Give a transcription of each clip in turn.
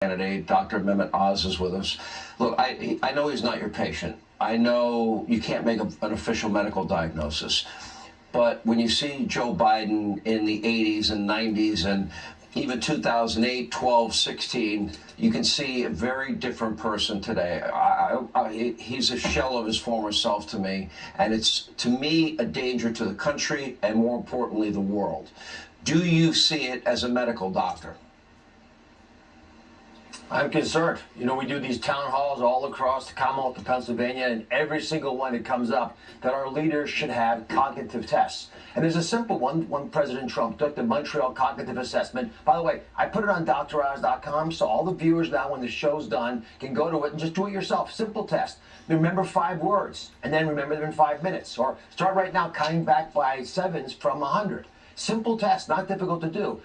candidate, Dr. Mehmet Oz, is with us. Look, I know he's not your patient. I know you can't make an official medical diagnosis. But when you see Joe Biden in the 80s and 90s and even 2008, 12, 16, you can see a very different person today. He's a shell of his former self to me, and it's, to me, a danger to the country and, more importantly, the world. Do you see it as a medical doctor? I'm concerned. You know, we do these town halls all across the Commonwealth of Pennsylvania, and every single one it comes up that our leaders should have cognitive tests. And there's a simple one when President Trump took the Montreal Cognitive Assessment. By the way, I put it on DrOz.com, so all the viewers now, when the show's done, can go to it and just do it yourself. Simple test. Remember 5 words, and then remember them in 5 minutes. Or start right now counting back by sevens from 100. Simple test, not difficult to do.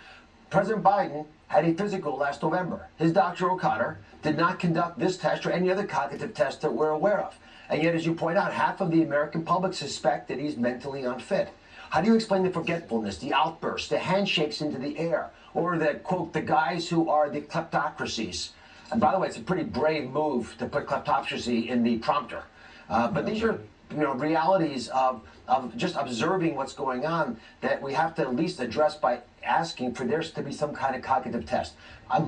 President Biden had a physical last November. His Dr. O'Connor did not conduct this test or any other cognitive test that we're aware of. And yet, as you point out, half of the American public suspect that he's mentally unfit. How do you explain the forgetfulness, the outbursts, the handshakes into the air, or the, quote, the guys who are the kleptocracies? And by the way, it's a pretty brave move to put kleptocracy in the prompter. But these are, you know, realities of just observing what's going on that we have to at least address by asking for there to be some kind of cognitive test.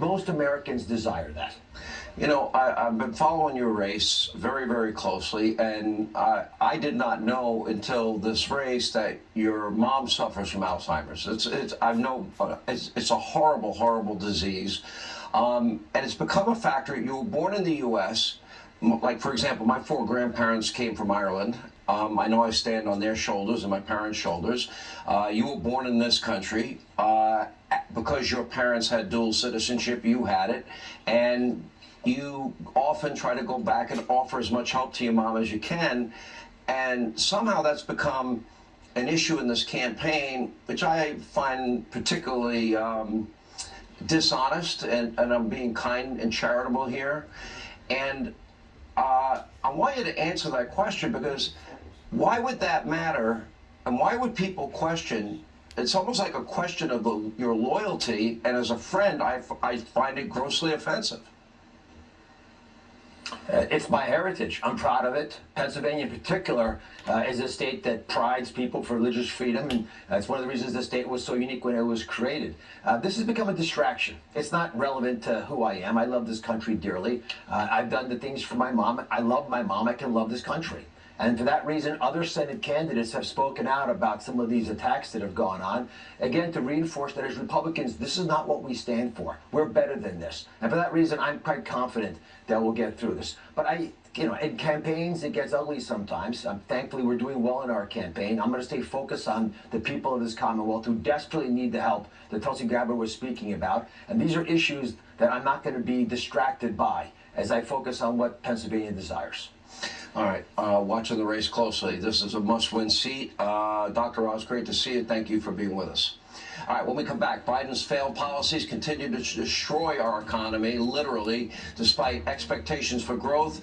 Most Americans desire that. You know, I've been following your race very, very closely, and I did not know until this race that your mom suffers from Alzheimer's. It's a horrible, horrible disease, and it's become a factor. You were born in the U.S. Like, for example, my 4 grandparents came from Ireland. I know I stand on their shoulders and my parents' shoulders. You were born in this country. Because your parents had dual citizenship, you had it. And you often try to go back and offer as much help to your mom as you can. And somehow that's become an issue in this campaign, which I find particularly dishonest, and I'm being kind and charitable here. And I want you to answer that question, because why would that matter? And why would people question? It's almost like a question of your loyalty. And as a friend, I find it grossly offensive. It's my heritage. I'm proud of it. Pennsylvania in particular is a state that prides people for religious freedom, and it's one of the reasons the state was so unique when it was created. This has become a distraction. It's not relevant to who I am. I love this country dearly. I've done the things for my mom. I love my mom. I can love this country. And for that reason, other Senate candidates have spoken out about some of these attacks that have gone on. Again, to reinforce that as Republicans, this is not what we stand for. We're better than this. And for that reason, I'm quite confident that we'll get through this. But in campaigns, it gets ugly sometimes. Thankfully, we're doing well in our campaign. I'm going to stay focused on the people of this Commonwealth who desperately need the help that Tulsi Gabbard was speaking about. And these are issues that I'm not going to be distracted by as I focus on what Pennsylvania desires. All right, watching the race closely. This is a must-win seat. Dr. Oz, great to see you. Thank you for being with us. All right, when we come back, Biden's failed policies continue to destroy our economy, literally, despite expectations for growth.